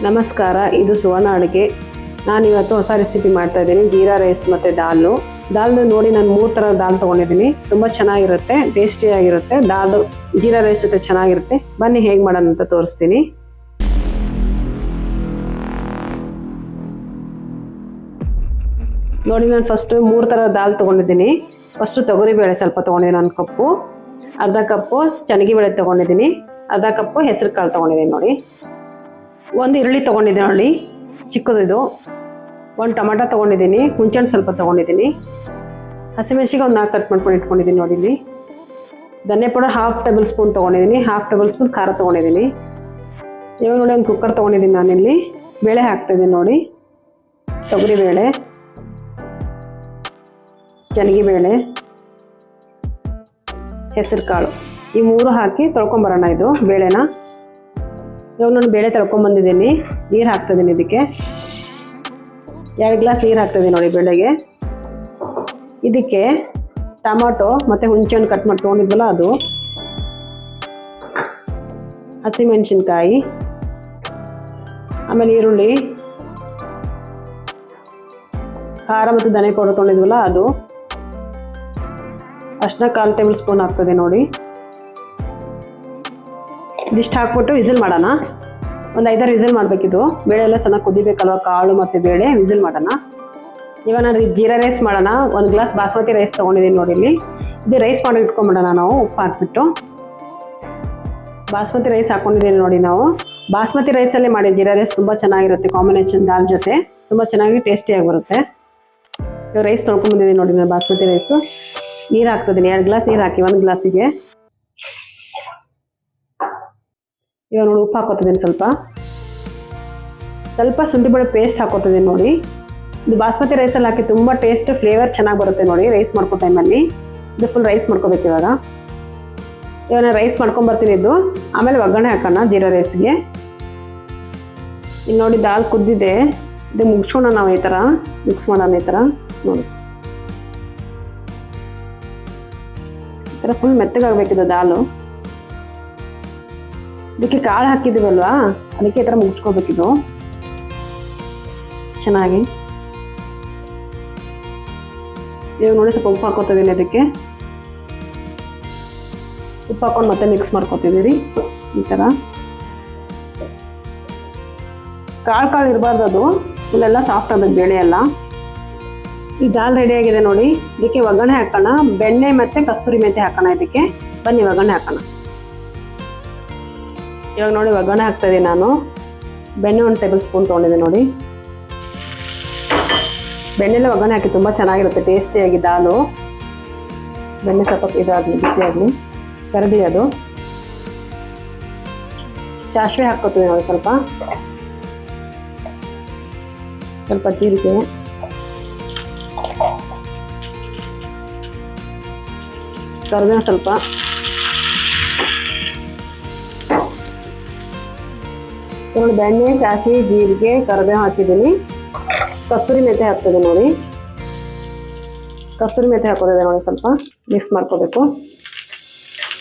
ನಮಸ್ಕಾರ, ಇದು ಸುವರ್ಣ ಅಡುಗೆ. ನಾನಿವತ್ತು ಹೊಸ ರೆಸಿಪಿ ಮಾಡ್ತಾ ಇದ್ದೀನಿ. ಜೀರಾ ರೈಸ್ ಮತ್ತು ದಾಲ್ ನೋಡಿ ನಾನು 3 ಥರದ ದಾಲ್ ತೊಗೊಂಡಿದ್ದೀನಿ. ತುಂಬ ಚೆನ್ನಾಗಿರುತ್ತೆ, ಟೇಸ್ಟಿಯಾಗಿರುತ್ತೆ. ದಾಲ್ ಜೀರಾ ರೈಸ್ ಜೊತೆ ಚೆನ್ನಾಗಿರುತ್ತೆ. ಬನ್ನಿ ಹೇಗೆ ಮಾಡೋಣ ಅಂತ ತೋರಿಸ್ತೀನಿ. ನೋಡಿ ನಾನು ಫಸ್ಟು 3 ಥರದ ದಾಲ್ ತೊಗೊಂಡಿದ್ದೀನಿ. ಫಸ್ಟು ತೊಗರಿಬೇಳೆ ಸ್ವಲ್ಪ ತೊಗೊಂಡಿದ್ದೀನಿ, 1 ಕಪ್ಪು. ಅರ್ಧ ಕಪ್ಪು ಬೇಳೆ ತೊಗೊಂಡಿದ್ದೀನಿ. ಅರ್ಧ ಕಪ್ಪು ಹೆಸರು ಕಾಳು ತೊಗೊಂಡಿದ್ದೀನಿ. ನೋಡಿ, 1 ಈರುಳ್ಳಿ ತೊಗೊಂಡಿದ್ದೀನಿ, ನೋಡಿ ಚಿಕ್ಕದಿದು. 1 ಟೊಮೆಟೊ ತೊಗೊಂಡಿದ್ದೀನಿ. ಹುಣಸೆಹಣ್ಣು ಸ್ವಲ್ಪ ತೊಗೊಂಡಿದ್ದೀನಿ. ಹಸಿಮೆಣಸಿಗೆ 4 ಕಟ್ ಮಾಡ್ಕೊಂಡು ಇಟ್ಕೊಂಡಿದ್ದೀನಿ. ನೋಡಿ, ಇಲ್ಲಿ ಧನಿಯಾ ಪೌಡರ್ 1/2 ಟೇಬಲ್ ಸ್ಪೂನ್ ತೊಗೊಂಡಿದ್ದೀನಿ. 1/2 ಟೇಬಲ್ ಸ್ಪೂನ್ ಖಾರ ತೊಗೊಂಡಿದ್ದೀನಿ. ಇವಾಗ ನೋಡಿ, ಒಂದು ಕುಕ್ಕರ್ ತೊಗೊಂಡಿದ್ದೀನಿ. ನಾನಿಲ್ಲಿ ಬೇಳೆ ಹಾಕ್ತಾಯಿದ್ದೀನಿ. ನೋಡಿ, ತೊಗರಿಬೇಳೆ, ಬೇಳೆ, ಹೆಸರು ಕಾಳು, ಈ 3 ಹಾಕಿ ತೊಳ್ಕೊಂಬರೋಣ ಇದು ಬೇಳೆನ. ಇವಾಗ ನಾನು ಬೇಳೆ ತೊಳ್ಕೊಂಬಂದಿದ್ದೀನಿ. ನೀರು ಹಾಕ್ತಿದ್ದೀನಿ. ಇದಕ್ಕೆ 2 ಗ್ಲಾಸ್ ನೀರು ಹಾಕ್ತಿದ್ದೀನಿ. ನೋಡಿ, ಬೇಳೆಗೆ. ಇದಕ್ಕೆ ಟೊಮಾಟೊ ಮತ್ತು ಹುಣಸೆಹಣ್ಣು ಕಟ್ ಮಾಡಿ ತೊಗೊಂಡಿದ್ವಲ್ಲ ಅದು, ಹಸಿಮೆಣಸಿನ್ಕಾಯಿ, ಆಮೇಲೆ ಈರುಳ್ಳಿ, ಖಾರ ಮತ್ತು ಧನಿಯಾ ಪೌಡರ್ ತೊಗೊಂಡಿದ್ವಲ್ಲ ಅದು, ಅಷ್ಟನ್ನ 1/4 ಟೇಬಲ್ ಸ್ಪೂನ್ ಹಾಕ್ತದೆ. ನೋಡಿ, ಇದಿಷ್ಟು ಹಾಕ್ಬಿಟ್ಟು ವಿಸಿಲ್ ಮಾಡೋಣ. ಒಂದು 5-6 ವಿಸಿಲ್ ಮಾಡಬೇಕಿದು. ಬೇಳೆ ಎಲ್ಲ ಚೆನ್ನಾಗಿ ಕುದಿಬೇಕಲ್ವ, ಕಾಳು ಮತ್ತು ಬೇಳೆ. ವಿಸಿಲ್ ಮಾಡೋಣ. ಇವಾಗ ನಾನು ಜೀರಾ ರೈಸ್ ಮಾಡೋಣ. 1 ಗ್ಲಾಸ್ ಬಾಸ್ಮತಿ ರೈಸ್ ತೊಗೊಂಡಿದ್ದೀನಿ. ನೋಡಿ, ಇಲ್ಲಿ ಇದು ರೈಸ್ ಮಾಡಿ ಇಟ್ಕೊಂಬಿಡೋಣ ನಾವು, ಉಪ್ಪು ಹಾಕ್ಬಿಟ್ಟು. ಬಾಸ್ಮತಿ ರೈಸ್ ಹಾಕ್ಕೊಂಡಿದ್ದೀನಿ. ನೋಡಿ, ನಾವು ಬಾಸ್ಮತಿ ರೈಸಲ್ಲೇ ಮಾಡಿ ಜೀರಾ ರೈಸ್ ತುಂಬ ಚೆನ್ನಾಗಿರುತ್ತೆ. ಕಾಂಬಿನೇಷನ್ ದಾಲ್ ಜೊತೆ ತುಂಬ ಚೆನ್ನಾಗಿ ಟೇಸ್ಟಿಯಾಗಿ ಬರುತ್ತೆ. ಇವಾಗ ರೈಸ್ ತೊಳ್ಕೊಂಬಂದಿದ್ದೀನಿ. ನೋಡಿ, ನಾನು ಬಾಸ್ಮತಿ ರೈಸು ನೀರು ಹಾಕ್ತಿದ್ದೀನಿ. 2 ಗ್ಲಾಸ್ ನೀರು ಹಾಕಿ 1 ಗ್ಲಾಸಿಗೆ. ಇವಾಗ ನೋಡಿ, ಉಪ್ಪು ಹಾಕೋತಿದ್ದೀನಿ. ಸ್ವಲ್ಪ ಶುಂಠಿ ಬೆಳ್ಳುಳ್ಳಿ ಪೇಸ್ಟ್ ಹಾಕೋತಿದ್ದೀನಿ. ನೋಡಿ, ಇದು ಬಾಸ್ಮತಿ ರೈಸಲ್ಲಿ ಹಾಕಿ ತುಂಬ ಟೇಸ್ಟ್, ಫ್ಲೇವರ್ ಚೆನ್ನಾಗಿ ಬರುತ್ತೆ. ನೋಡಿ, ರೈಸ್ ಮಾಡ್ಕೋ ಟೈಮಲ್ಲಿ ಇದು ಫುಲ್ ರೈಸ್ ಮಾಡ್ಕೋಬೇಕು. ಇವಾಗ ನಾನು ರೈಸ್ ಮಾಡ್ಕೊಂಬರ್ತೀನಿ. ಇದು ಆಮೇಲೆ ಒಗ್ಗರಣೆ ಹಾಕೋಣ ಜೀರಾ ರೈಸ್ಗೆ. ಇಲ್ಲಿ ನೋಡಿ, ದಾಲ್ ಕುದ್ದಿದೆ. ಇದು ಮುಗಿಸೋಣ ನಾವು. ಈ ಥರ ಮಿಕ್ಸ್ ಮಾಡೋಣ. ಈ ಥರ ನೋಡಿ, ಈ ಥರ ಫುಲ್ ಮೆತ್ತಗಾಗಬೇಕಿದೆ ದಾಲು. ಇದಕ್ಕೆ ಕಾಳು ಹಾಕಿದ್ದೀವಲ್ವಾ, ಅದಕ್ಕೆ ಈ ಥರ ಮುಗಿಸ್ಕೋಬೇಕಿದು ಚೆನ್ನಾಗಿ. ಇವಾಗ ನೋಡಿ, ಸ್ವಲ್ಪ ಉಪ್ಪು ಹಾಕೋತಿದ್ದೀನಿ. ಅದಕ್ಕೆ ಉಪ್ಪು ಹಾಕೊಂಡು ಮತ್ತೆ ಮಿಕ್ಸ್ ಮಾಡ್ಕೊತಿದ್ದೀರಿ. ಈ ಥರ ಕಾಳು ಇರಬಾರ್ದು, ಅದು ಫುಲ್ಲೆಲ್ಲ ಸಾಫ್ಟ್ ಆಗಬೇಕು ಬೇಳೆ ಎಲ್ಲ. ಈ ದಾಲ್ ರೆಡಿ ಆಗಿದೆ. ನೋಡಿ, ಇದಕ್ಕೆ ಒಗ್ಗರಣೆ ಹಾಕೋಣ. ಬೆಣ್ಣೆ ಮತ್ತು ಕಸ್ತೂರಿ ಮೆಂತೆ ಹಾಕೋಣ. ಇದಕ್ಕೆ ಬನ್ನಿ ಒಗ್ಗರಣೆ ಹಾಕೋಣ. ಇವಾಗ ನೋಡಿ, ಒಗ್ಗರಣೆ ಹಾಕ್ತಾಯಿದ್ದೀನಿ ನಾನು. ಬೆಣ್ಣೆ 1 ಟೇಬಲ್ ಸ್ಪೂನ್ ತೊಗೊಂಡಿದ್ದೆ. ನೋಡಿ, ಬೆಣ್ಣೆಲ್ಲ ಒಗ್ಗರಣೆ ಹಾಕಿ ತುಂಬ ಚೆನ್ನಾಗಿರುತ್ತೆ, ಟೇಸ್ಟಿಯಾಗಿ ದಾಲು. ಬೆಣ್ಣೆ ಸ್ವಲ್ಪ ಇದಾಗಲಿ, ಬಿಸಿಯಾಗಲಿ, ಕರಗಲಿ ಅದು. ಸಾಸಿವೆ ಹಾಕ್ಕೋತೀವಿ ನೋಡಿ, ಸ್ವಲ್ಪ ಜೀರಿಗೆ, ಕರಿಬೇವು ಸ್ವಲ್ಪ, ನೋಡಿ ಬೆಣ್ಣೆ, ಸಾಸಿವೆ, ಜೀರಿಗೆ, ಕರಿಬೇವು ಹಾಕಿದ್ದೀನಿ. ಕಸ್ತೂರಿ ಮೆಂತೆ ಹಾಕ್ತಿದೆ. ನೋಡಿ, ಕಸ್ತೂರಿ ಮೆಂತೆ ಹಾಕೋದಿದೆ. ನೋಡಿ, ಸ್ವಲ್ಪ ಮಿಕ್ಸ್ ಮಾಡ್ಕೋಬೇಕು.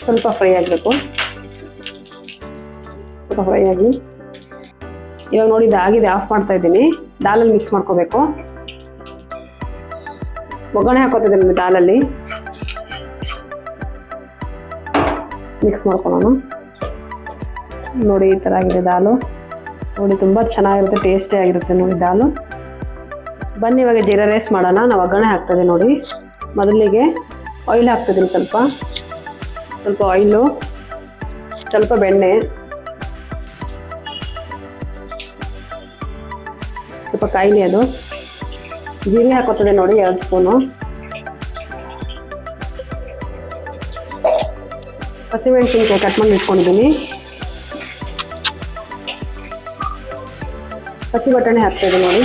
ಸ್ವಲ್ಪ ಫ್ರೈ ಆಗಬೇಕು. ಸ್ವಲ್ಪ ಫ್ರೈ ಆಗಿ ಇವಾಗ ನೋಡಿ, ಇದಾಗಿದೆ. ಆಫ್ ಮಾಡ್ತಾ ಇದ್ದೀನಿ. ದಾಲಲ್ಲಿ ಮಿಕ್ಸ್ ಮಾಡ್ಕೋಬೇಕು. ಒಗ್ಗರಣೆ ಹಾಕೋತಿದ್ದೀನಿ ದಾಲಲ್ಲಿ. ಮಿಕ್ಸ್ ಮಾಡ್ಕೊಳ್ಳೋಣ. ನೋಡಿ, ಈ ಥರ ಆಗಿದೆ ದಾಲು. ನೋಡಿ, ತುಂಬ ಚೆನ್ನಾಗಿರುತ್ತೆ, ಟೇಸ್ಟಿ ಆಗಿರುತ್ತೆ ನೋಡಿ ದಾಲು. ಬನ್ನಿ ಇವಾಗ ಜೀರಾ ರೈಸ್ ಮಾಡೋಣ. ನಾವು ಒಗ್ಗರಣೆ ಹಾಕ್ತದೆ. ನೋಡಿ, ಮೊದಲಿಗೆ ಆಯಿಲ್ ಹಾಕ್ತಿದ್ದೀನಿ. ಸ್ವಲ್ಪ ಆಯಿಲು, ಸ್ವಲ್ಪ ಬೆಣ್ಣೆ, ಸ್ವಲ್ಪ ಕಾಯಿಲೆ ಅದು. ಜೀರಿಗೆ ಹಾಕೋತದೆ. ನೋಡಿ, 2 ಸ್ಪೂನು. ಹಸಿಮೆಣಸಿನ್ಕಾಯಿ ಕಟ್ ಮಾಡಿ ಇಟ್ಕೊಂಡಿದ್ದೀನಿ. ಹಸಿ ಬಟಾಣಿ ಹಾಕ್ತಾಯಿದ್ದೀನಿ. ನೋಡಿ,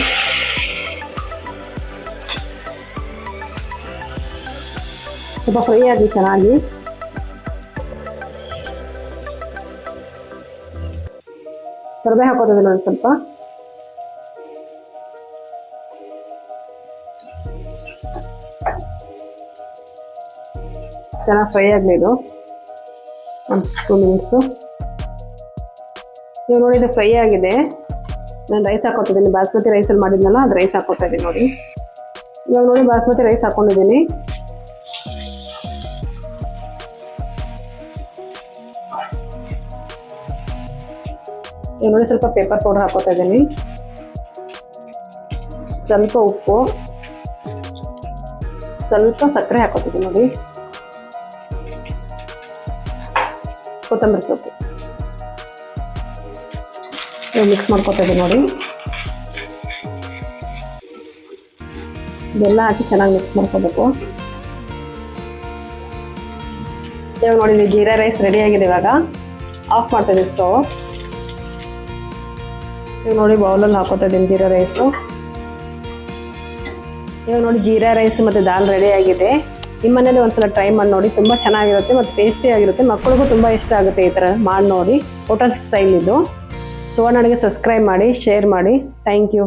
ಸ್ವಲ್ಪ ಫ್ರೈ ಆಗಿ ಚೆನ್ನಾಗಿ. ಕರಿಬೇವು ಹಾಕೋತದೆ. ನೋಡಿ, ಸ್ವಲ್ಪ ಚೆನ್ನಾಗಿ ಫ್ರೈ ಆಗಲಿ ಇದು. 1-2 ಮಿನಿಟ್ಸು. ನೀವು ನೋಡಿ, ಇದು ಫ್ರೈ ಆಗಿದೆ. ನಾನು ರೈಸ್ ಹಾಕೋತಿದ್ದೀನಿ, ಬಾಸ್ಮತಿ ರೈಸಲ್ಲಿ ಮಾಡಿದ್ನಲ್ಲ ಅದು ರೈಸ್ ಹಾಕೋತಾ ಇದ್ದೀನಿ ನೋಡಿ. ಇವಾಗ ನೋಡಿ ಬಾಸ್ಮತಿ ರೈಸ್ ಹಾಕೊಂಡಿದ್ದೀನಿ. ಇವಾಗ ನೋಡಿ ಸ್ವಲ್ಪ ಪೇಪರ್ ಪೌಡರ್ ಹಾಕೋತಾ ಇದ್ದೀನಿ, ಸ್ವಲ್ಪ ಉಪ್ಪು, ಸ್ವಲ್ಪ ಸಕ್ಕರೆ ಹಾಕೋತಿದ್ದೀನಿ ನೋಡಿ, ಕೊತ್ತಂಬರಿ ಸೊಪ್ಪು ಮಿಕ್ಸ್ ಮಾಡ್ಕೊತಾ ಇದ್ದೀನಿ ನೋಡಿ. ಇದೆಲ್ಲ ಹಾಕಿ ಚೆನ್ನಾಗಿ ಮಿಕ್ಸ್ ಮಾಡ್ಕೋಬೇಕು. ಇವಾಗ ನೋಡಿ ಜೀರಾ ರೈಸ್ ರೆಡಿ ಆಗಿದೆ. ಇವಾಗ ಆಫ್ ಮಾಡ್ತಾ ಇದ್ದೀನಿ ಸ್ಟವ್. ಇವಾಗ ನೋಡಿ ಬೌಲಲ್ಲಿ ಹಾಕೋತಾ ಇದ್ದೀನಿ ಜೀರಾ ರೈಸು. ಇವಾಗ ನೋಡಿ ಜೀರಾ ರೈಸ್ ಮತ್ತು ದಾಲ್ ರೆಡಿ ಆಗಿದೆ. ನಿಮ್ಮ ಮನೇಲಿ ಒಂದ್ಸಲ ಟ್ರೈ ಮಾಡಿ ನೋಡಿ, ತುಂಬ ಚೆನ್ನಾಗಿರುತ್ತೆ ಮತ್ತು ಟೇಸ್ಟಿ ಆಗಿರುತ್ತೆ. ಮಕ್ಕಳಿಗೂ ತುಂಬ ಇಷ್ಟ ಆಗುತ್ತೆ ಈ ಥರ ಮಾಡಿ ನೋಡಿ. ಹೋಟೆಲ್ ಸ್ಟೈಲ್ ಇದು. ಸುವರ್ಣ ಅಡುಗೆ ಸಬ್ಸ್ಕ್ರೈಬ್ ಮಾಡಿ, ಶೇರ್ ಮಾಡಿ. Thank you.